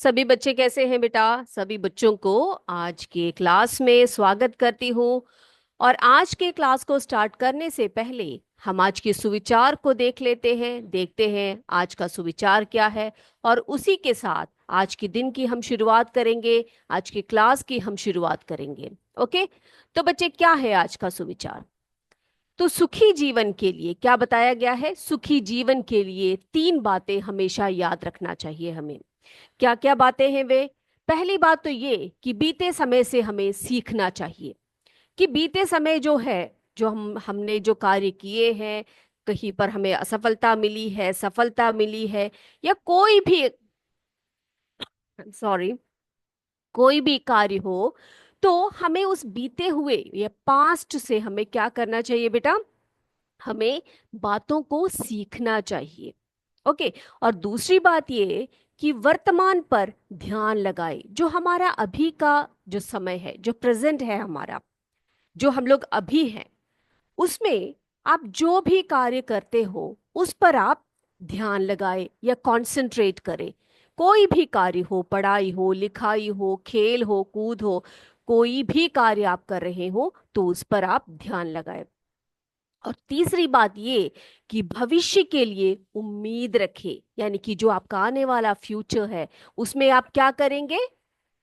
सभी बच्चे कैसे हैं बेटा। सभी बच्चों को आज के क्लास में स्वागत करती हूँ। और आज के क्लास को स्टार्ट करने से पहले हम आज के सुविचार को देख लेते हैं, देखते हैं आज का सुविचार क्या है। और उसी के साथ आज के दिन की हम शुरुआत करेंगे, आज की क्लास की हम शुरुआत करेंगे। ओके, तो बच्चे क्या है आज का सुविचार। तो सुखी जीवन के लिए क्या बताया गया है। सुखी जीवन के लिए तीन बातें हमेशा याद रखना चाहिए हमें। क्या क्या बातें हैं वे। पहली बात तो ये कि बीते समय से हमें सीखना चाहिए कि बीते समय जो है, जो हमने जो कार्य किए हैं, कहीं पर हमें असफलता मिली है, सफलता मिली है, या कोई भी, सॉरी, कोई भी कार्य हो, तो हमें उस बीते हुए या पास्ट से हमें क्या करना चाहिए बेटा। हमें बातों को सीखना चाहिए। ओके। और दूसरी बात ये कि वर्तमान पर ध्यान लगाए। जो हमारा अभी का जो समय है, जो प्रेजेंट है हमारा, जो हम लोग अभी हैं, उसमें आप जो भी कार्य करते हो उस पर आप ध्यान लगाए या कंसंट्रेट करें। कोई भी कार्य हो, पढ़ाई हो, लिखाई हो, खेल हो, कूद हो, कोई भी कार्य आप कर रहे हो तो उस पर आप ध्यान लगाए। और तीसरी बात ये कि भविष्य के लिए उम्मीद रखें, यानी कि जो आपका आने वाला फ्यूचर है उसमें आप क्या करेंगे,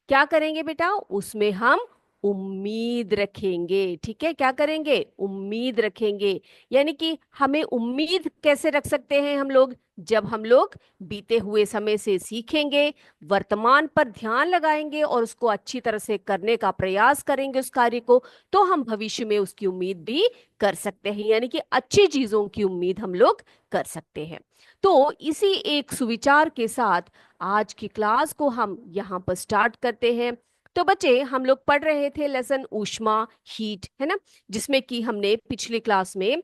क्या करेंगे बेटा, उसमें हम उम्मीद रखेंगे। ठीक है, क्या करेंगे, उम्मीद रखेंगे। यानी कि हमें उम्मीद कैसे रख सकते हैं हम लोग, जब हम लोग बीते हुए समय से सीखेंगे, वर्तमान पर ध्यान लगाएंगे और उसको अच्छी तरह से करने का प्रयास करेंगे उस कार्य को, तो हम भविष्य में उसकी उम्मीद भी कर सकते हैं, यानी कि अच्छी चीजों की उम्मीद हम लोग कर सकते हैं। तो इसी एक सुविचार के साथ आज की क्लास को हम यहाँ पर स्टार्ट करते हैं। तो बच्चे, हम लोग पढ़ रहे थे लेसन ऊष्मा, हीट, है ना, जिसमें कि हमने पिछली क्लास में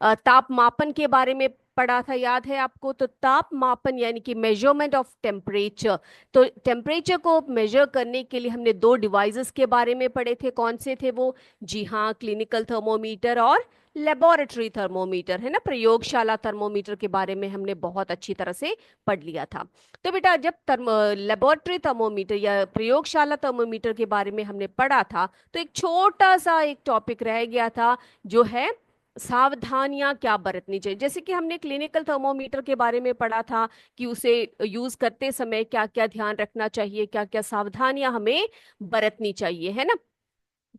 तापमापन के बारे में पढ़ा था, याद है आपको। तो तापमापन यानी कि मेजरमेंट ऑफ टेम्परेचर। तो टेम्परेचर को मेजर करने के लिए हमने दो डिवाइसेस के बारे में पढ़े थे। कौन से थे वो, जी हाँ, क्लिनिकल थर्मोमीटर और लेबोरेटरी थर्मोमीटर, है ना, प्रयोगशाला थर्मोमीटर के बारे में हमने बहुत अच्छी तरह से पढ़ लिया था। तो बेटा, जब लेबोरेटरी थर्मोमीटर या प्रयोगशाला थर्मोमीटर के बारे में हमने पढ़ा था, तो एक छोटा सा एक टॉपिक रह गया था, जो है सावधानियां क्या बरतनी चाहिए। जैसे कि हमने क्लिनिकल थर्मोमीटर के बारे में पढ़ा था कि उसे यूज करते समय क्या क्या ध्यान रखना चाहिए, क्या क्या सावधानियां हमें बरतनी चाहिए, है ना।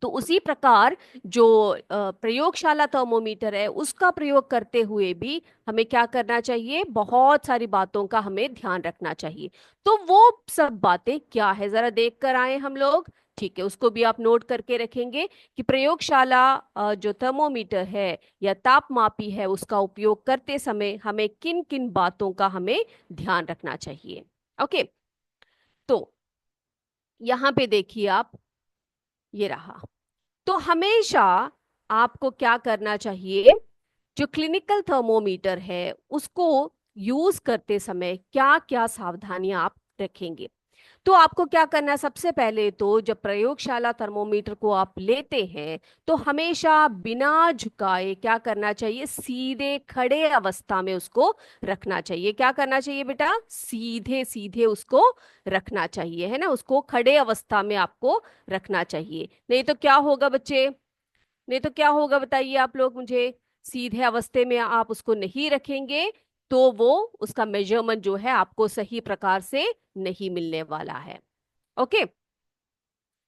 तो उसी प्रकार जो प्रयोगशाला थर्मोमीटर है उसका प्रयोग करते हुए भी हमें क्या करना चाहिए, बहुत सारी बातों का हमें ध्यान रखना चाहिए। तो वो सब बातें क्या है, जरा देख कर आए हम लोग। ठीक है, उसको भी आप नोट करके रखेंगे कि प्रयोगशाला जो थर्मोमीटर है या तापमापी है, उसका उपयोग करते समय हमें किन किन बातों का हमें ध्यान रखना चाहिए। ओके, तो यहाँ पे देखिए आप, ये रहा। तो हमेशा आपको क्या करना चाहिए, जो क्लिनिकल थर्मोमीटर है उसको यूज करते समय क्या क्या सावधानियां आप रखेंगे। तो आपको क्या करना है, सबसे पहले तो जब प्रयोगशाला थर्मोमीटर को आप लेते हैं तो हमेशा बिना झुकाए क्या करना चाहिए, सीधे खड़े अवस्था में उसको रखना चाहिए। क्या करना चाहिए बेटा, सीधे सीधे उसको रखना चाहिए, है ना, उसको खड़े अवस्था में आपको रखना चाहिए। नहीं तो क्या होगा बच्चे, नहीं तो क्या होगा बताइए आप लोग मुझे। सीधे अवस्थे में आप उसको नहीं रखेंगे तो वो, उसका मेजरमेंट जो है आपको सही प्रकार से नहीं मिलने वाला है। ओके,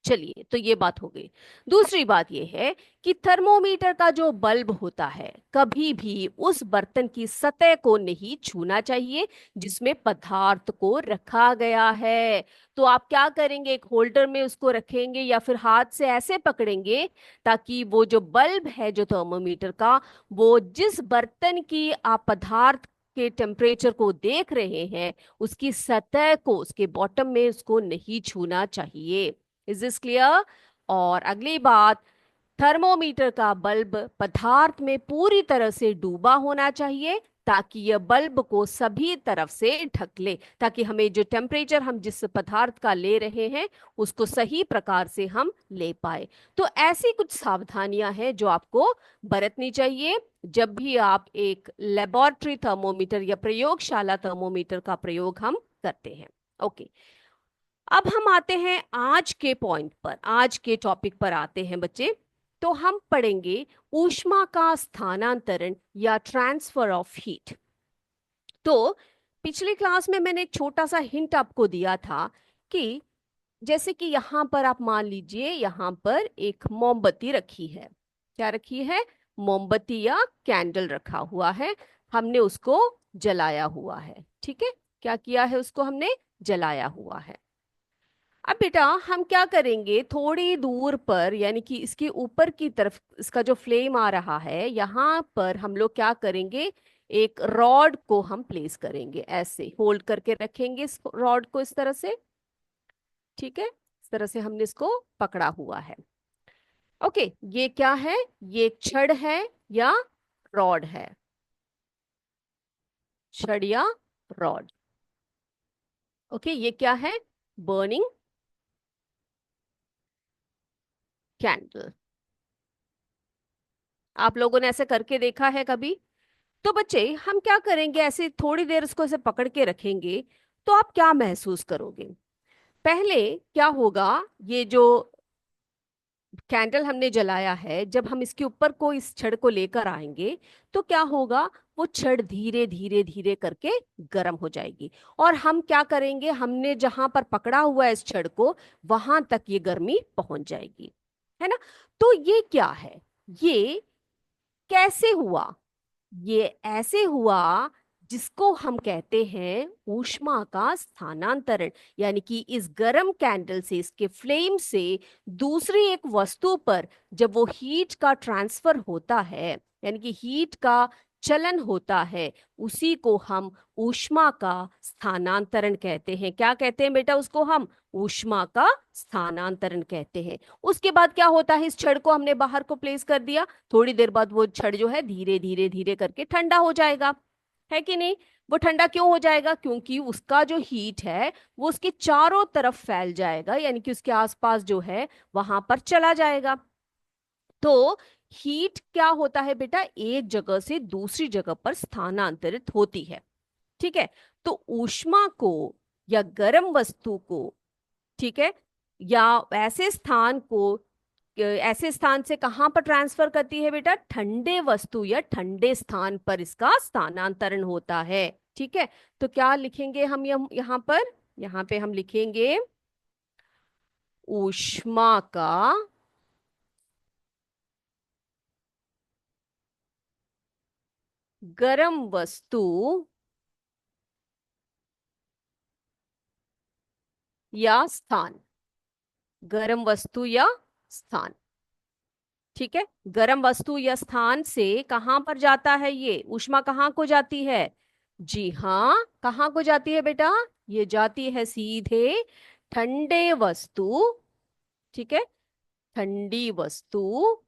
चलिए, तो ये बात हो गई। दूसरी बात ये है कि थर्मोमीटर का जो बल्ब होता है, कभी भी उस बर्तन की सतह को नहीं छूना चाहिए जिसमें पदार्थ को रखा गया है। तो आप क्या करेंगे, एक होल्डर में उसको रखेंगे या फिर हाथ से ऐसे पकड़ेंगे ताकि वो जो बल्ब है जो थर्मोमीटर का, वो जिस बर्तन की आप पदार्थ के टेम्परेचर को देख रहे हैं उसकी सतह को, उसके बॉटम में उसको नहीं छूना चाहिए। Is this clear. और अगली बात, थर्मोमीटर का बल्ब पदार्थ में पूरी तरह से डूबा होना चाहिए ताकि यह बल्ब को सभी तरफ से ढक ले, ताकि हमें जो टेम्परेचर हम जिस पदार्थ का ले रहे हैं उसको सही प्रकार से हम ले पाए। तो ऐसी कुछ सावधानियां हैं जो आपको बरतनी चाहिए जब भी आप एक लेबोरेटरी थर्मोमीटर या प्रयोगशाला थर्मोमीटर का प्रयोग हम करते हैं। ओके, अब हम आते हैं आज के पॉइंट पर, आज के टॉपिक पर आते हैं बच्चे। तो हम पढ़ेंगे ऊष्मा का स्थानांतरण या ट्रांसफर ऑफ हीट। तो पिछली क्लास में मैंने एक छोटा सा हिंट आपको दिया था कि जैसे कि यहां पर आप मान लीजिए, यहां पर एक मोमबत्ती रखी है। क्या रखी है? मोमबत्ती या कैंडल रखा हुआ है। हमने उसको जलाया हुआ है, ठीक है। क्या किया है? उसको हमने जलाया हुआ है। अब बेटा हम क्या करेंगे, थोड़ी दूर पर यानी कि इसके ऊपर की तरफ इसका जो फ्लेम आ रहा है, यहाँ पर हम लोग क्या करेंगे, एक रॉड को हम प्लेस करेंगे, ऐसे होल्ड करके रखेंगे इस रॉड को इस तरह से, ठीक है। इस तरह से हमने इसको पकड़ा हुआ है। ओके, ये क्या है? ये एक छड़ है या रॉड है? छड़ या रॉड। ओके, ये क्या है? Burning candle. आप लोगों ने ऐसे करके देखा है कभी? तो बच्चे हम क्या करेंगे, ऐसे थोड़ी देर इसको ऐसे पकड़ के रखेंगे तो आप क्या महसूस करोगे? पहले क्या होगा, ये जो कैंडल हमने जलाया है, जब हम इसके ऊपर को इस छड़ को लेकर आएंगे तो क्या होगा, वो छड़ धीरे धीरे धीरे करके गर्म हो जाएगी। और हम क्या करेंगे, हमने जहां पर पकड़ा हुआ है इस छड़ को, वहां तक ये गर्मी पहुंच जाएगी, है ना। तो ये क्या है, ये कैसे हुआ? ये ऐसे हुआ जिसको हम कहते हैं ऊष्मा का स्थानांतरण। यानी कि इस गरम कैंडल से, इसके फ्लेम से दूसरी एक वस्तु पर जब वो हीट का ट्रांसफर होता है, यानी कि हीट का चलन होता है, उसी को हम ऊष्मा का स्थानांतरण कहते हैं। क्या कहते हैं बेटा उसको? हम ऊष्मा का स्थानांतरण कहते हैं। उसके बाद क्या होता है, इस छड़ को हमने बाहर को प्लेस कर दिया, थोड़ी देर बाद वो छड़ जो है धीरे धीरे धीरे करके ठंडा हो जाएगा, है कि नहीं? वो ठंडा क्यों हो जाएगा? क्योंकि उसका जो हीट है वो उसके चारों तरफ फैल जाएगा, यानी कि उसके आसपास जो है वहां पर चला जाएगा। तो हीट क्या होता है बेटा, एक जगह से दूसरी जगह पर स्थानांतरित होती है, ठीक है। तो ऊष्मा को या गर्म वस्तु को, ठीक है, या ऐसे स्थान को, ऐसे स्थान से कहां पर ट्रांसफर करती है बेटा? ठंडे वस्तु या ठंडे स्थान पर इसका स्थानांतरण होता है, ठीक है। तो क्या लिखेंगे हम यहाँ पर? यहाँ पे हम लिखेंगे ऊष्मा का गर्म वस्तु या स्थान, गर्म वस्तु या स्थान, ठीक है। गर्म वस्तु या स्थान से कहां पर जाता है ये ऊष्मा? कहां को जाती है? जी हाँ, कहां को जाती है बेटा? ये जाती है सीधे ठंडे वस्तु, ठीक है, ठंडी वस्तु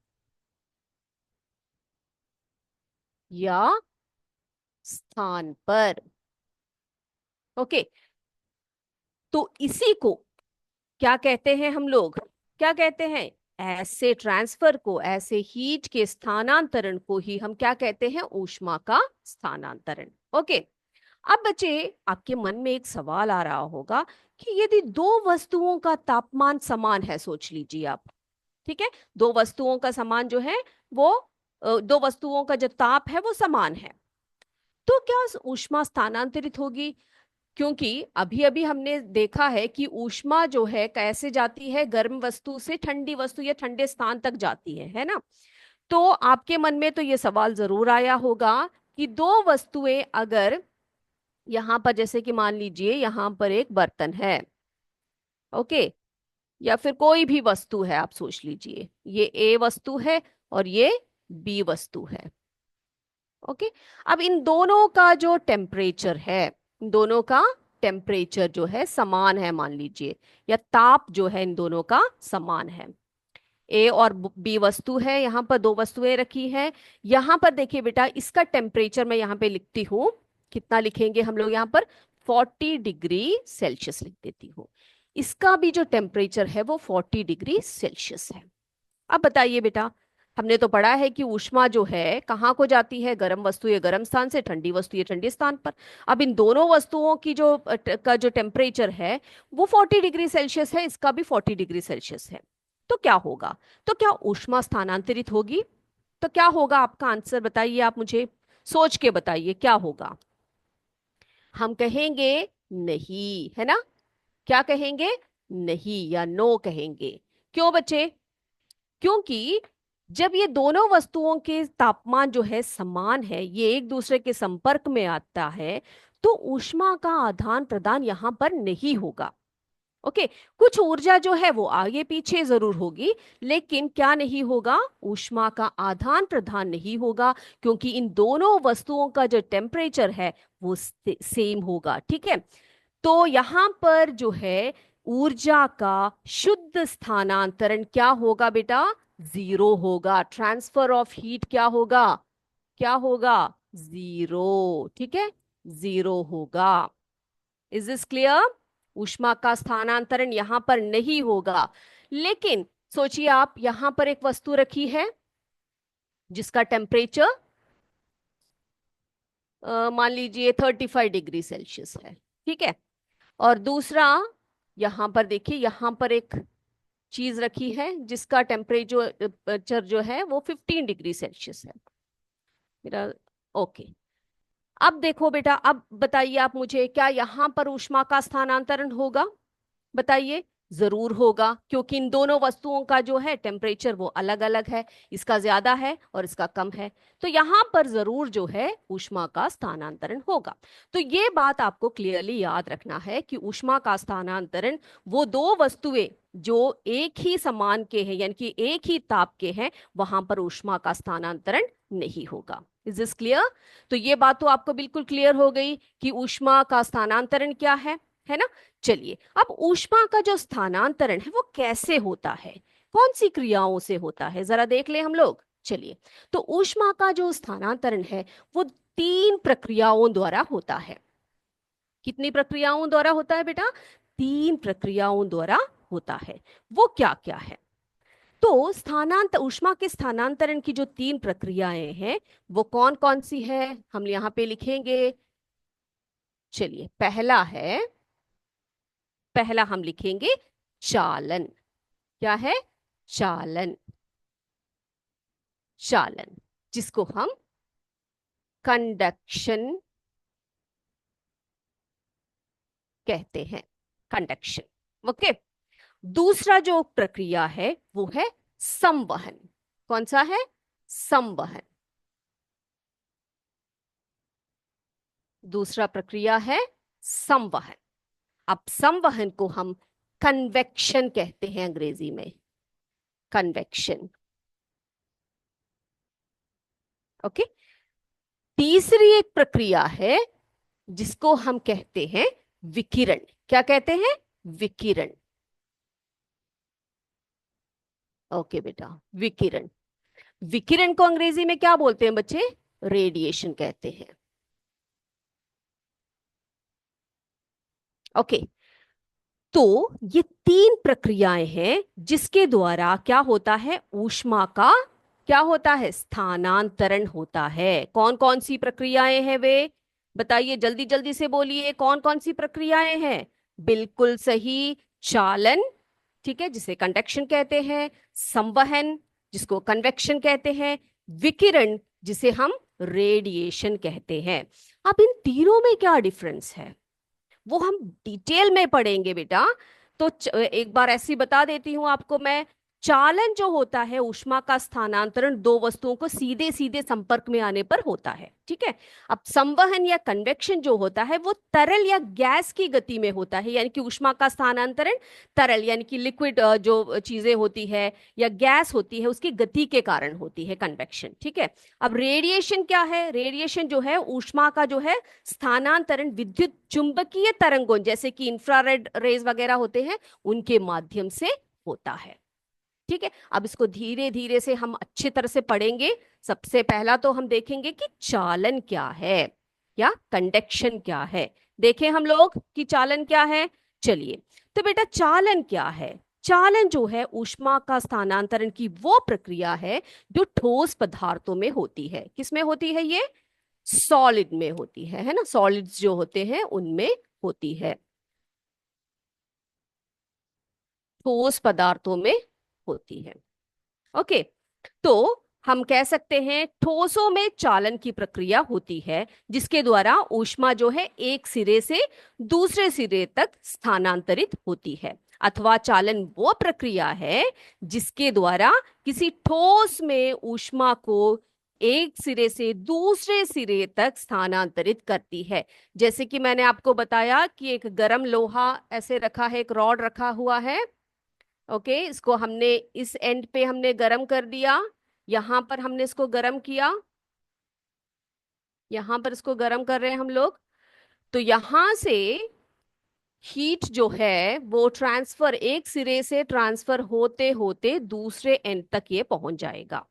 या स्थान पर। ओके, तो इसी को क्या कहते हैं हम लोग? क्या कहते हैं? ऐसे ट्रांसफर को, ऐसे हीट के स्थानांतरण को ही हम क्या कहते हैं? ऊष्मा का स्थानांतरण। ओके। अब बच्चे आपके मन में एक सवाल आ रहा होगा कि यदि दो वस्तुओं का तापमान समान है, सोच लीजिए आप, ठीक है, दो वस्तुओं का समान जो है वो दो वस्तुओं का जो ताप है वो समान है, तो क्या ऊष्मा स्थानांतरित होगी? क्योंकि अभी अभी हमने देखा है कि ऊष्मा जो है कैसे जाती है, गर्म वस्तु से ठंडी वस्तु या ठंडे स्थान तक जाती है ना। तो आपके मन में तो ये सवाल जरूर आया होगा कि दो वस्तुएं अगर यहां पर, जैसे कि मान लीजिए यहां पर एक बर्तन है, ओके, या फिर कोई भी वस्तु है, आप सोच लीजिए ये ए वस्तु है और ये बी वस्तु है, ओके। अब इन दोनों का जो टेम्परेचर है, इन दोनों का टेम्परेचर जो है समान है मान लीजिए, या ताप जो है इन दोनों का समान है। ए और बी वस्तु है, यहाँ पर दो वस्तुएं रखी है। यहाँ पर देखिए बेटा, इसका टेम्परेचर मैं यहाँ पे लिखती हूँ, कितना लिखेंगे हम लोग यहाँ पर? 40 डिग्री सेल्सियस लिख देती हूँ। इसका भी जो टेम्परेचर है वो 40 डिग्री सेल्सियस है। अब बताइए बेटा, हमने तो पढ़ा है कि ऊष्मा जो है कहाँ को जाती है, गर्म वस्तु या गर्म स्थान से, ठंडी वस्तु या ठंडी स्थान पर। अब इन दोनों वस्तुओं की का जो टेम्परेचर है वो 40 डिग्री सेल्सियस है, इसका भी 40 डिग्री सेल्सियस है। तो क्या होगा? तो क्या ऊष्मा स्थानांतरित होगी? तो क्या होगा आपका आंसर बताइए, आप मुझे सोच के बताइए क्या होगा। हम कहेंगे नहीं, है ना? क्या कहेंगे? नहीं या नो कहेंगे। क्यों बच्चे? क्योंकि जब ये दोनों वस्तुओं के तापमान जो है समान है, ये एक दूसरे के संपर्क में आता है, तो ऊष्मा का आदान प्रदान यहां पर नहीं होगा। ओके, कुछ ऊर्जा जो है वो आगे पीछे जरूर होगी, लेकिन क्या नहीं होगा? ऊष्मा का आदान प्रदान नहीं होगा, क्योंकि इन दोनों वस्तुओं का जो टेम्परेचर है वो सेम होगा। ठीक है, तो यहां पर जो है ऊर्जा का शुद्ध स्थानांतरण क्या होगा बेटा? जीरो होगा। ट्रांसफर ऑफ हीट क्या होगा? क्या होगा? जीरो। ठीक है, जीरो होगा। Is this clear? ऊष्मा का स्थानांतरण यहां पर नहीं होगा। लेकिन सोचिए, आप यहां पर एक वस्तु रखी है जिसका टेम्परेचर मान लीजिए 35 डिग्री सेल्सियस है। ठीक है, और दूसरा यहां पर देखिए, यहां पर एक चीज रखी है जिसका टेम्परेचर जो है वो 15 डिग्री सेल्सियस है मेरा। ओके, अब देखो बेटा, अब बताइए आप मुझे, क्या यहां पर ऊष्मा का स्थानांतरण होगा? बताइए। जरूर होगा, क्योंकि इन दोनों वस्तुओं का जो है टेम्परेचर वो अलग अलग है, इसका ज्यादा है और इसका कम है। तो यहां पर जरूर जो है ऊष्मा का स्थानांतरण होगा। तो ये बात आपको क्लियरली याद रखना है कि ऊष्मा का स्थानांतरण, वो दो वस्तुएं जो एक ही समान के हैं यानी कि एक ही ताप के हैं, वहां पर ऊष्मा का स्थानांतरण नहीं होगा। Is this clear? तो ये बात तो आपको बिल्कुल क्लियर हो गई कि ऊष्मा का स्थानांतरण क्या है ना? चलिए, अब ऊष्मा का जो स्थानांतरण है वो कैसे होता है, कौन सी क्रियाओं से होता है, जरा देख ले हम लोग। चलिए, तो ऊष्मा का जो स्थानांतरण है वो तीन प्रक्रियाओं द्वारा होता है। कितनी प्रक्रियाओं द्वारा होता है बेटा? तीन प्रक्रियाओं द्वारा होता है। वो क्या क्या है? तो ऊष्मा के स्थानांतरण की जो तीन प्रक्रियाएं हैं वो कौन कौन सी है, हम यहां पे लिखेंगे। चलिए, पहला हम लिखेंगे चालन। क्या है? चालन। चालन, जिसको हम कंडक्शन कहते हैं। कंडक्शन। ओके। दूसरा जो प्रक्रिया है वो है संवहन। कौन सा है? संवहन। दूसरा प्रक्रिया है संवहन। अब संवहन को हम कन्वेक्शन कहते हैं अंग्रेजी में। कन्वेक्शन। ओके। तीसरी एक प्रक्रिया है जिसको हम कहते हैं विकिरण। क्या कहते हैं? विकिरण। ओके बेटा, विकिरण। विकिरण को अंग्रेजी में क्या बोलते हैं बच्चे? रेडिएशन कहते हैं। ओके, तो ये तीन प्रक्रियाएं हैं जिसके द्वारा क्या होता है? ऊष्मा का क्या होता है? स्थानांतरण होता है। कौन कौन सी प्रक्रियाएं हैं वे? बताइए, जल्दी जल्दी से बोलिए, कौन कौन सी प्रक्रियाएं हैं? बिल्कुल सही, चालन, ठीक है, जिसे कंडक्शन कहते हैं, संवहन जिसको कन्वेक्शन कहते हैं, विकिरण जिसे हम रेडिएशन कहते हैं। अब इन तीनों में क्या डिफरेंस है वो हम डिटेल में पढ़ेंगे बेटा। तो एक बार ऐसी बता देती हूं आपको मैं। चालन जो होता है, ऊष्मा का स्थानांतरण दो वस्तुओं को सीधे सीधे संपर्क में आने पर होता है। ठीक है। अब संवहन या कन्वेक्शन जो होता है वो तरल या गैस की गति में होता है, यानी कि ऊष्मा का स्थानांतरण तरल यानी कि लिक्विड जो चीजें होती है या गैस होती है उसकी गति के कारण होती है कन्वेक्शन। ठीक है। अब रेडिएशन क्या है? रेडिएशन जो है ऊष्मा का जो है स्थानांतरण विद्युत चुंबकीय तरंगों जैसे कि इंफ्रारेड रेज वगैरह होते हैं उनके माध्यम से होता है। ठीक है, अब इसको धीरे धीरे से हम अच्छी तरह से पढ़ेंगे। सबसे पहला तो हम देखेंगे कि चालन क्या है या कंडक्शन क्या है। देखें हम लोग कि चालन क्या है। चलिए, तो बेटा चालन क्या है? चालन जो है ऊष्मा का स्थानांतरण की वो प्रक्रिया है जो ठोस पदार्थों में होती है। किसमें होती है ये? सॉलिड में होती है ना, सॉलिड्स जो होते हैं उनमें होती है, ठोस पदार्थों में होती है। ओके, तो हम कह सकते हैं ठोसों में चालन की प्रक्रिया होती है जिसके द्वारा ऊष्मा जो है एक सिरे से दूसरे सिरे तक स्थानांतरित होती है। अथवा चालन वो प्रक्रिया है जिसके द्वारा किसी ठोस में ऊष्मा को एक सिरे से दूसरे सिरे तक स्थानांतरित करती है। जैसे कि मैंने आपको बताया कि एक गर्म लोहा ऐसे रखा है, एक रॉड रखा हुआ है। ओके, इसको हमने इस एंड पे हमने गरम कर दिया, यहां पर हमने इसको गरम किया, यहां पर इसको गरम कर रहे हैं हम लोग। तो यहां से हीट जो है वो ट्रांसफर, एक सिरे से ट्रांसफर होते होते दूसरे एंड तक ये पहुंच जाएगा।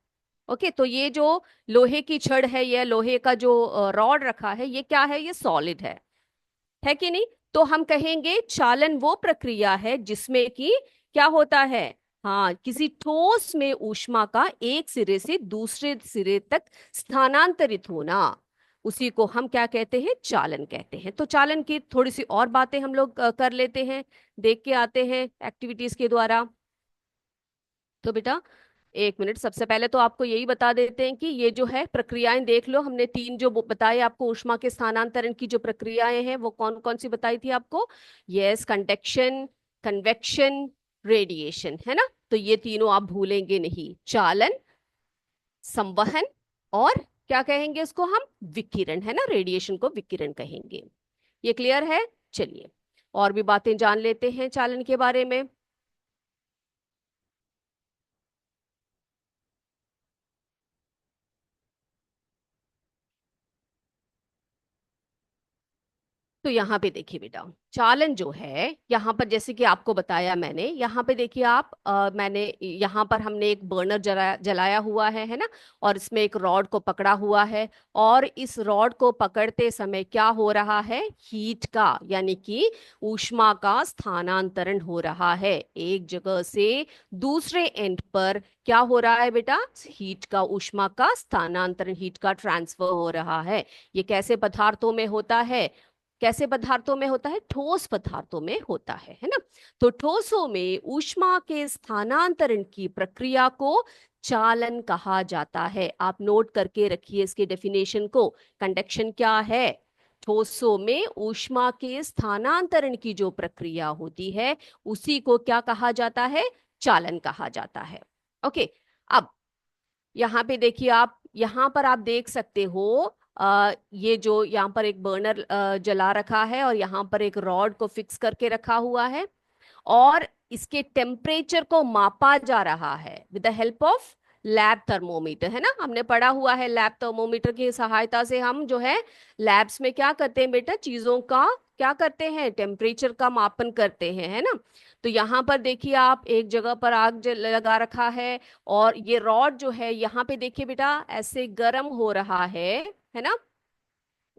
ओके, तो ये जो लोहे की छड़ है, या लोहे का जो रॉड रखा है, ये क्या है? ये सॉलिड है कि नहीं? तो हम कहेंगे चालन वो प्रक्रिया है जिसमें कि क्या होता है, हाँ, किसी ठोस में ऊष्मा का एक सिरे से दूसरे सिरे तक स्थानांतरित होना, उसी को हम क्या कहते हैं? चालन कहते हैं। तो चालन की थोड़ी सी और बातें हम लोग कर लेते हैं, देख के आते हैं एक्टिविटीज के द्वारा। तो बेटा, एक मिनट, सबसे पहले तो आपको यही बता देते हैं कि ये जो है प्रक्रियाएं देख लो, हमने तीन जो बताए आपको ऊष्मा के स्थानांतरण की जो प्रक्रियाएं हैं वो कौन कौन सी बताई थी आपको? यस, कंडक्शन, कन्वेक्शन, रेडिएशन, है ना? तो ये तीनों आप भूलेंगे नहीं, चालन, संवहन, और क्या कहेंगे इसको हम? विकिरण, है ना, रेडिएशन को विकिरण कहेंगे। ये क्लियर है? चलिए और भी बातें जान लेते हैं चालन के बारे में। तो यहाँ पे देखिए बेटा, चालन जो है यहाँ पर जैसे कि आपको बताया मैंने, यहाँ पे देखिए आप, मैंने यहाँ पर हमने एक बर्नर जलाया हुआ है ना, और इसमें एक रॉड को पकड़ा हुआ है। और इस रॉड को पकड़ते समय क्या हो रहा है? हीट का, यानी कि ऊष्मा का स्थानांतरण हो रहा है एक जगह से दूसरे एंड पर। क्या हो रहा है बेटा? हीट का, ऊष्मा का स्थानांतरण, हीट का ट्रांसफर हो रहा है। ये कैसे पदार्थों में होता है? कैसे पदार्थों में होता है? ठोस पदार्थों में होता है ना? तो ठोसों में ऊष्मा के स्थानांतरण की प्रक्रिया को चालन कहा जाता है। आप नोट करके रखिए इसके डेफिनेशन को। कंडक्शन क्या है? ठोसों में ऊष्मा के स्थानांतरण की जो प्रक्रिया होती है उसी को क्या कहा जाता है? चालन कहा जाता है। ओके, अब यहाँ पे देखिए आप, यहाँ पर आप देख सकते हो, ये जो यहाँ पर एक बर्नर जला रखा है और यहाँ पर एक रॉड को फिक्स करके रखा हुआ है, और इसके टेम्परेचर को मापा जा रहा है with the help of lab thermometer, है ना? हमने पढ़ा हुआ है, लैब थर्मोमीटर की सहायता से हम जो है लैब्स में क्या करते हैं बेटा? चीजों का क्या करते हैं? टेम्परेचर का मापन करते हैं, है ना? तो यहाँ पर देखिए आप, एक जगह पर आग लगा रखा है, और ये रॉड जो है यहाँ पे देखिए बेटा ऐसे गर्म हो रहा है ना?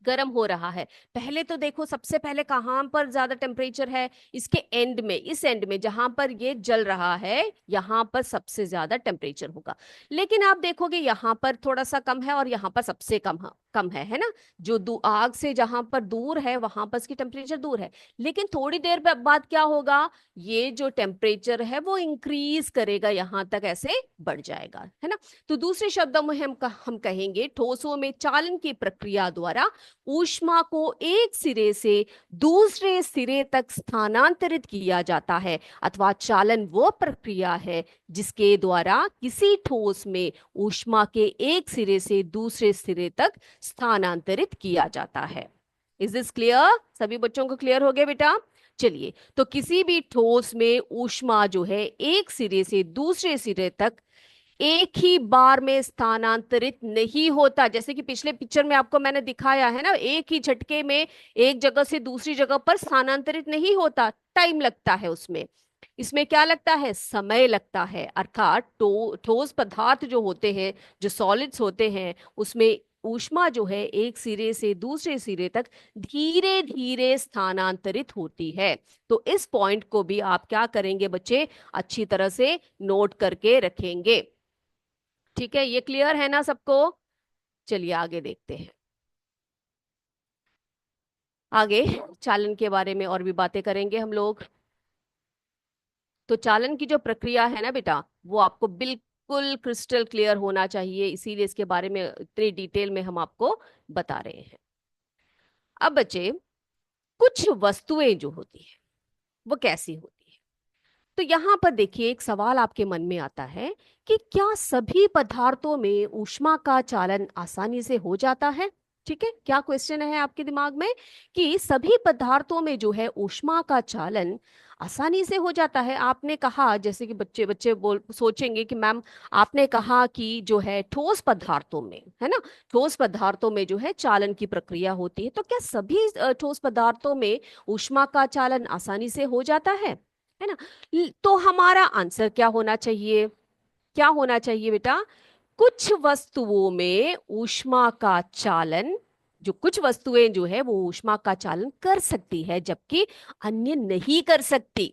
गर्म हो रहा है। पहले तो देखो, सबसे पहले कहां पर ज्यादा टेम्परेचर है? इसके एंड में, इस एंड में जहां पर ये जल रहा है, यहां पर सबसे ज्यादा टेम्परेचर होगा। लेकिन आप देखोगे यहां पर थोड़ा सा कम है और यहां पर सबसे कम है ना? जो आग से जहां पर दूर है वहां पर इसकी टेम्परेचर दूर है। लेकिन थोड़ी देर बाद क्या होगा? ये जो टेम्परेचर है वो इंक्रीज करेगा, यहां तक ऐसे बढ़ जाएगा, है ना? तो दूसरे शब्दों में हम कहेंगे ठोसों में चालन की प्रक्रिया द्वारा ऊष्मा को एक सिरे से दूसरे सिरे तक स्थानांतरित किया जाता है। अथवा चालन वो प्रक्रिया है जिसके द्वारा किसी ठोस में ऊष्मा के एक सिरे से दूसरे सिरे तक स्थानांतरित किया जाता है। Is this clear? सभी बच्चों को क्लियर हो गया बेटा? चलिए, तो किसी भी ठोस में ऊष्मा जो है एक सिरे से दूसरे सिरे तक एक ही बार में स्थानांतरित नहीं होता। जैसे कि पिछले पिक्चर में आपको मैंने दिखाया है ना, एक ही झटके में एक जगह से दूसरी जगह पर स्थानांतरित नहीं होता, टाइम लगता है उसमें। इसमें क्या लगता है? समय लगता है। अर्थात ठोस पदार्थ जो होते हैं, जो सॉलिड्स होते हैं, उसमें ऊष्मा जो है एक सिरे से दूसरे सिरे तक धीरे धीरे स्थानांतरित होती है। तो इस पॉइंट को भी आप क्या करेंगे बच्चे, अच्छी तरह से नोट करके रखेंगे। ठीक है, ये क्लियर है ना सबको? चलिए आगे देखते हैं। आगे चालन के बारे में और भी बातें करेंगे हम लोग। तो चालन की जो प्रक्रिया है ना बेटा, वो आपको बिल्कुल क्रिस्टल क्लियर होना चाहिए, इसीलिए इसके बारे में इतनी डिटेल में हम आपको बता रहे हैं। अब बच्चे, कुछ वस्तुएं जो होती है वो कैसी होती है? तो यहां पर देखिए, एक सवाल आपके मन में आता है कि क्या सभी पदार्थों में ऊष्मा का चालन आसानी से हो जाता है? ठीक है, क्या क्वेश्चन है आपके दिमाग में कि सभी पदार्थों में जो है ऊष्मा का चालन आसानी से हो जाता है? आपने कहा, जैसे कि बच्चे बच्चे बोल सोचेंगे कि मैम आपने कहा कि जो है ठोस पदार्थों में, है ना, ठोस पदार्थों में जो है चालन की प्रक्रिया होती है, तो क्या सभी ठोस पदार्थों में ऊष्मा का चालन आसानी से हो जाता है ना? तो हमारा आंसर क्या होना चाहिए? क्या होना चाहिए बेटा? कुछ वस्तुओं में ऊष्मा का चालन, जो कुछ वस्तुएं जो है वो ऊष्मा का चालन कर सकती है, जबकि अन्य नहीं कर सकती।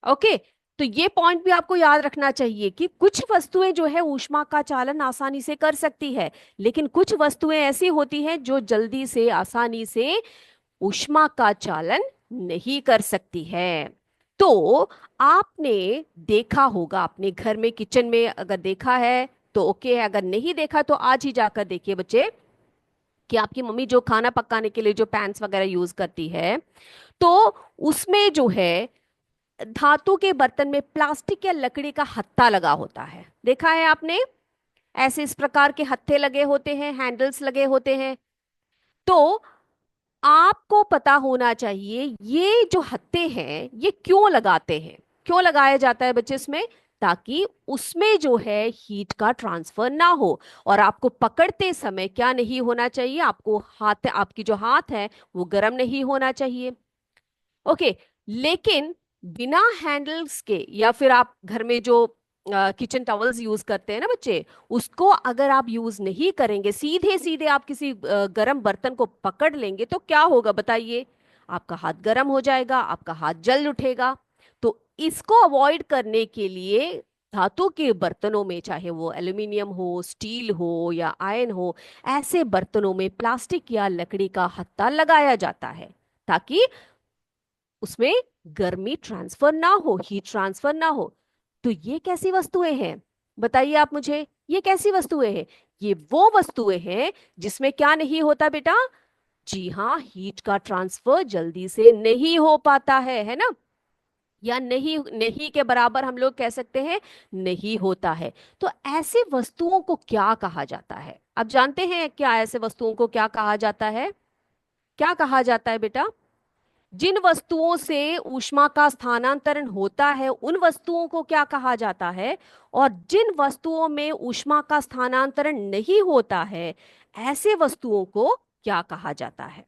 ओके, तो ये पॉइंट भी आपको याद रखना चाहिए कि कुछ वस्तुएं जो है ऊष्मा का चालन आसानी से कर सकती है, लेकिन कुछ वस्तुएं ऐसी होती हैं जो जल्दी से, आसानी से ऊष्मा का चालन नहीं कर सकती है। तो आपने देखा होगा अपने घर में, किचन में, अगर देखा है तो ओके है, अगर नहीं देखा तो आज ही जाकर देखिए बच्चे, कि आपकी मम्मी जो खाना पकाने के लिए जो पैन्स वगैरह यूज करती है, तो उसमें जो है धातु के बर्तन में प्लास्टिक या लकड़ी का हत्था लगा होता है। देखा है आपने? ऐसे इस प्रकार के हत्थे लगे होते हैं, हैंडल्स लगे होते हैं। तो आपको पता होना चाहिए ये जो हत्थे हैं ये क्यों लगाते हैं, क्यों लगाया जाता है बच्चे इसमें? ताकि उसमें जो है हीट का ट्रांसफर ना हो, और आपको पकड़ते समय क्या नहीं होना चाहिए, आपको हाथ, आपकी जो हाथ है वो गर्म नहीं होना चाहिए। ओके, लेकिन बिना हैंडल्स के, या फिर आप घर में जो किचन टॉवल्स यूज करते हैं ना बच्चे, उसको अगर आप यूज नहीं करेंगे, सीधे सीधे आप किसी गर्म बर्तन को पकड़ लेंगे, तो क्या होगा बताइए? आपका हाथ गर्म हो जाएगा, आपका हाथ जल उठेगा। तो इसको अवॉइड करने के लिए धातु के बर्तनों में, चाहे वो एल्यूमिनियम हो, स्टील हो या आयरन हो, ऐसे बर्तनों में प्लास्टिक या लकड़ी का हत्था लगाया जाता है, ताकि उसमें गर्मी ट्रांसफर ना हो, हीट ट्रांसफर ना हो। तो ये कैसी वस्तुएं हैं बताइए आप मुझे, ये कैसी वस्तुएं हैं? ये वो वस्तुएं हैं जिसमें क्या नहीं होता बेटा? जी हाँ, हीट का ट्रांसफर जल्दी से नहीं हो पाता है ना? या नहीं, नहीं के बराबर हम लोग कह सकते हैं, नहीं होता है। तो ऐसे वस्तुओं को क्या कहा जाता है? आप जानते हैं क्या ऐसे वस्तुओं को क्या कहा जाता है? क्या कहा जाता है बेटा? जिन वस्तुओं से ऊष्मा का स्थानांतरण होता है उन वस्तुओं को क्या कहा जाता है, और जिन वस्तुओं में ऊष्मा का स्थानांतरण नहीं होता है, ऐसे वस्तुओं को क्या कहा जाता है?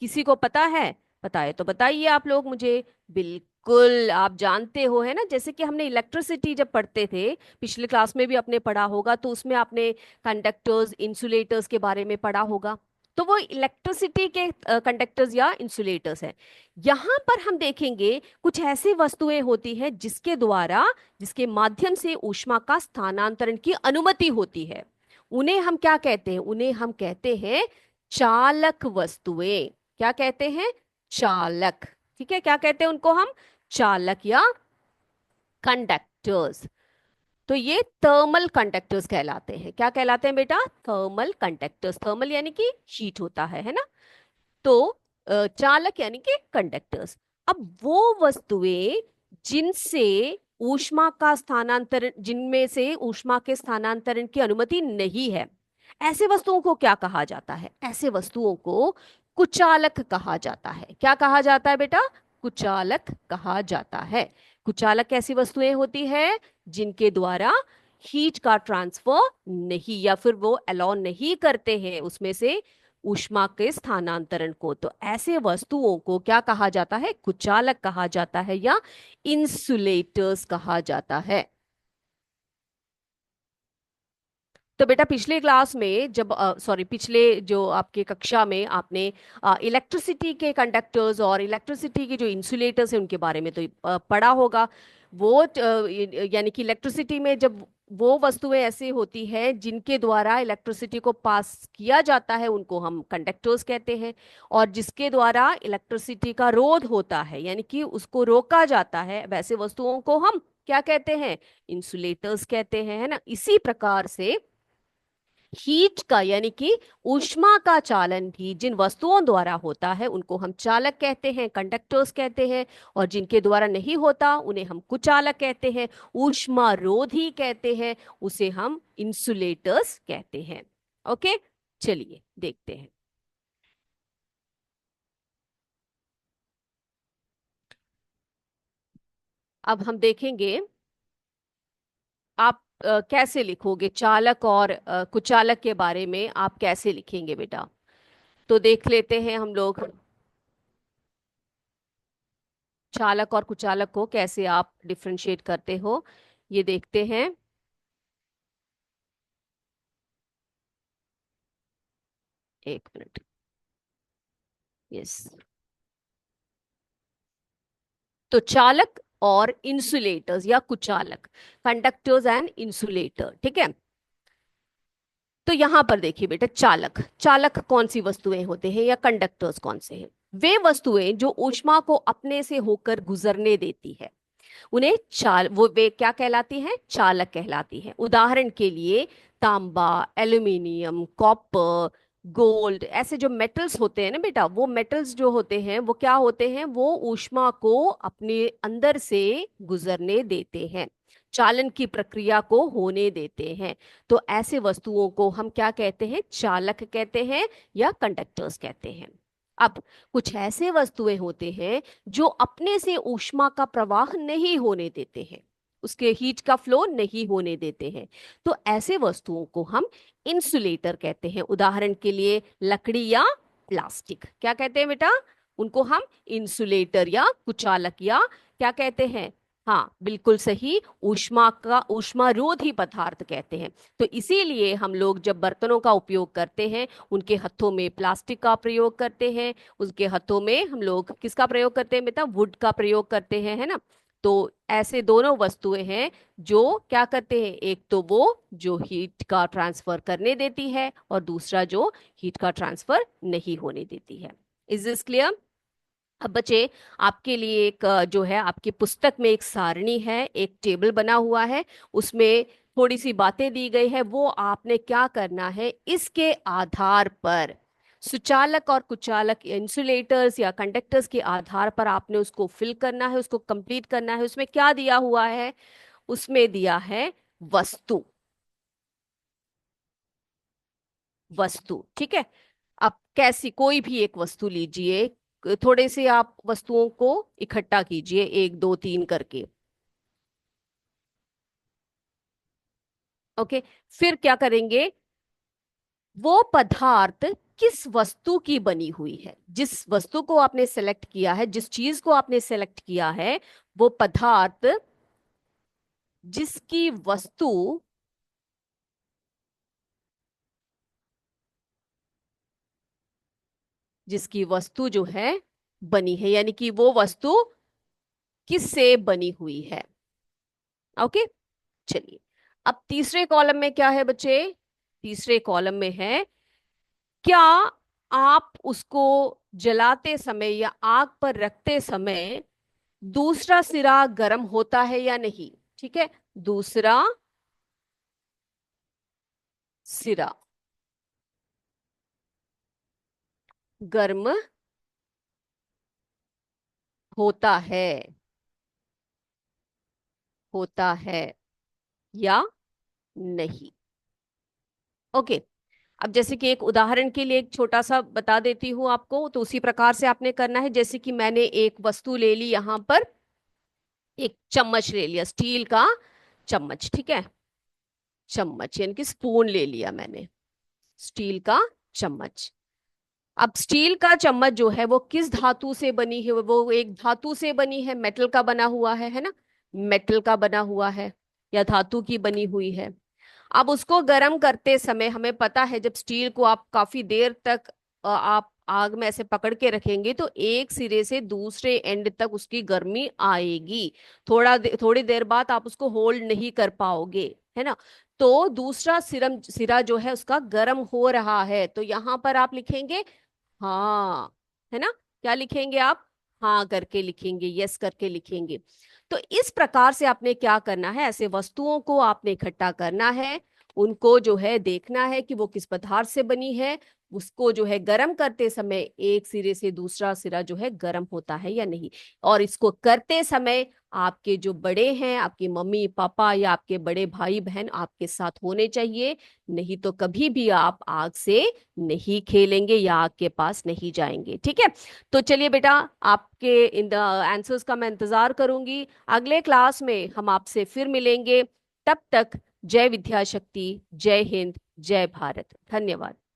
किसी को पता है? बताए तो बताइए आप लोग मुझे। बिल्कुल आप जानते हो, है ना, जैसे कि हमने इलेक्ट्रिसिटी जब पढ़ते थे, पिछले क्लास में भी आपने पढ़ा होगा, तो उसमें आपने कंडक्टर्स, इंसुलेटर्स के बारे में पढ़ा होगा। तो वो इलेक्ट्रिसिटी के कंडक्टर्स या इंसुलेटर्स हैं। यहाँ पर हम देखेंगे कुछ ऐसी वस्तुएं होती हैं जिसके द्वारा, जिसके माध्यम से ऊष्मा का स्थानांतरण की अनुमति होती है। उन्हें हम क्या कहते हैं? उन्हें हम कहते हैं चालक वस्तुएं। क्या कहते हैं? चालक। ठीक है, क्या कहते हैं उनको हम? चालक या कंडक्टर्स। तो ये थर्मल कंडक्टर्स कहलाते हैं। क्या कहलाते हैं बेटा? Thermal conductors. थर्मल यानी कि हीट होता है ना? तो चालक यानी कि कंडक्टर्स। अब वो वस्तुएं जिनसे ऊष्मा का स्थानांतरण, जिनमें से ऊष्मा के स्थानांतरण की अनुमति नहीं है, ऐसे वस्तुओं को क्या कहा जाता है? ऐसे वस्तुओं को कुचालक कहा जाता है। क्या कहा जाता है बेटा? कुचालक कहा जाता है। कुचालक ऐसी वस्तुएं होती है जिनके द्वारा हीट का ट्रांसफर नहीं, या फिर वो अलाउ नहीं करते हैं उसमें से ऊष्मा के स्थानांतरण को। तो ऐसे वस्तुओं को क्या कहा जाता है? कुचालक कहा जाता है या इंसुलेटर्स कहा जाता है। तो बेटा पिछले क्लास में जब सॉरी पिछले जो आपके कक्षा में आपने इलेक्ट्रिसिटी के कंडक्टर्स और इलेक्ट्रिसिटी के जो इंसुलेटर्स हैं उनके बारे में तो पढ़ा होगा। वो यानी कि इलेक्ट्रिसिटी में जब वो वस्तुएं ऐसी होती हैं जिनके द्वारा इलेक्ट्रिसिटी को पास किया जाता है उनको हम कंडक्टर्स कहते हैं। और जिसके द्वारा इलेक्ट्रिसिटी का रोध होता है यानी कि उसको रोका जाता है, वैसे वस्तुओं को हम क्या कहते हैं? इंसुलेटर्स कहते हैं, है ना। इसी प्रकार से हीट का यानी कि ऊष्मा का चालन भी जिन वस्तुओं द्वारा होता है उनको हम चालक कहते हैं, कंडक्टर्स कहते हैं। और जिनके द्वारा नहीं होता उन्हें हम कुचालक कहते हैं, ऊष्मा रोधी कहते हैं, उसे हम इंसुलेटर्स कहते हैं। ओके, चलिए देखते हैं। अब हम देखेंगे आप कैसे लिखोगे चालक और कुचालक के बारे में, आप कैसे लिखेंगे बेटा। तो देख लेते हैं हम लोग चालक और कुचालक को कैसे आप डिफरेंशिएट करते हो, ये देखते हैं। एक मिनट। यस। तो चालक और इंसुलेटर्स या कुचालक, कंडक्टर्स एंड इंसुलेटर, ठीक है। तो यहां पर देखिए बेटा, चालक चालक कौन सी वस्तुएं होते हैं या कंडक्टर्स कौन से हैं? वे वस्तुएं जो ऊष्मा को अपने से होकर गुजरने देती है उन्हें वो वे क्या कहलाती हैं? चालक कहलाती हैं। उदाहरण के लिए तांबा, एल्यूमिनियम, कॉपर, गोल्ड, ऐसे जो मेटल्स होते हैं ना बेटा, वो मेटल्स जो होते हैं वो क्या होते हैं? वो ऊष्मा को अपने अंदर से गुजरने देते हैं, चालन की प्रक्रिया को होने देते हैं। तो ऐसे वस्तुओं को हम क्या कहते हैं? चालक कहते हैं या कंडक्टर्स कहते हैं। अब कुछ ऐसे वस्तुएं होते हैं जो अपने से ऊष्मा का प्रवाह नहीं होने देते हैं, उसके हीट का फ्लो नहीं होने देते हैं। तो ऐसे वस्तुओं को हम इंसुलेटर कहते हैं। उदाहरण के लिए लकड़ी या प्लास्टिक, क्या कहते हैं बेटा? उनको हम इंसुलेटर या कुचालक या क्या कहते हैं? हाँ बिल्कुल सही, ऊष्मा रोधी पदार्थ कहते हैं। तो इसीलिए हम लोग जब बर्तनों का उपयोग करते हैं उनके हथों में प्लास्टिक का प्रयोग करते हैं, उसके हाथों में हम लोग किसका प्रयोग करते हैं बेटा? वुड का प्रयोग करते हैं, है ना। तो ऐसे दोनों वस्तुएं हैं जो क्या करते हैं, एक तो वो जो हीट का ट्रांसफर करने देती है और दूसरा जो हीट का ट्रांसफर नहीं होने देती है। Is this clear? अब बच्चे, आपके लिए एक जो है आपकी पुस्तक में एक सारणी है, एक टेबल बना हुआ है, उसमें थोड़ी सी बातें दी गई है। वो आपने क्या करना है, इसके आधार पर सुचालक और कुचालक इंसुलेटर्स या कंडक्टर्स के आधार पर आपने उसको फिल करना है, उसको कंप्लीट करना है। उसमें क्या दिया हुआ है? उसमें दिया है वस्तु। वस्तु, ठीक है। अब कैसी कोई भी एक वस्तु लीजिए, थोड़े से आप वस्तुओं को इकट्ठा कीजिए, एक दो तीन करके। ओके, फिर क्या करेंगे? वो पदार्थ किस वस्तु की बनी हुई है, जिस वस्तु को आपने सेलेक्ट किया है, जिस चीज को आपने सेलेक्ट किया है, वो पदार्थ जिसकी वस्तु जिसकी वस्तु जो है बनी है, यानी कि वो वस्तु किससे बनी हुई है। ओके, चलिए। अब तीसरे कॉलम में क्या है बच्चे? तीसरे कॉलम में है, क्या आप उसको जलाते समय या आग पर रखते समय दूसरा सिरा गर्म होता है या नहीं? ठीक है, दूसरा सिरा गर्म होता है, होता है या नहीं? ओके। अब जैसे कि एक उदाहरण के लिए एक छोटा सा बता देती हूं आपको, तो उसी प्रकार से आपने करना है। जैसे कि मैंने एक वस्तु ले ली यहां पर, एक चम्मच ले लिया, स्टील का चम्मच, ठीक है। चम्मच यानी कि स्पून ले लिया मैंने, स्टील का चम्मच। अब स्टील का चम्मच जो है वो किस धातु से बनी है? वो एक धातु से बनी है, मेटल का बना हुआ है ना। मेटल का बना हुआ है या धातु की बनी हुई है। अब उसको गर्म करते समय हमें पता है, जब स्टील को आप काफी देर तक आप आग में ऐसे पकड़ के रखेंगे तो एक सिरे से दूसरे एंड तक उसकी गर्मी आएगी। थोड़ी देर बाद आप उसको होल्ड नहीं कर पाओगे, है ना। तो दूसरा सिरा जो है उसका गर्म हो रहा है, तो यहाँ पर आप लिखेंगे हाँ, है ना। क्या लिखेंगे आप? हाँ करके लिखेंगे, यस करके लिखेंगे। तो इस प्रकार से आपने क्या करना है, ऐसे वस्तुओं को आपने इकट्ठा करना है, उनको जो है देखना है कि वो किस पदार्थ से बनी है, उसको जो है गर्म करते समय एक सिरे से दूसरा सिरा जो है गर्म होता है या नहीं। और इसको करते समय आपके जो बड़े हैं, आपकी मम्मी पापा या आपके बड़े भाई बहन आपके साथ होने चाहिए, नहीं तो कभी भी आप आग से नहीं खेलेंगे या आग के पास नहीं जाएंगे। ठीक है। तो चलिए बेटा, आपके इन द आंसर्स का मैं इंतजार करूंगी। अगले क्लास में हम आपसे फिर मिलेंगे। तब तक जय विद्या शक्ति, जय हिंद, जय भारत। धन्यवाद।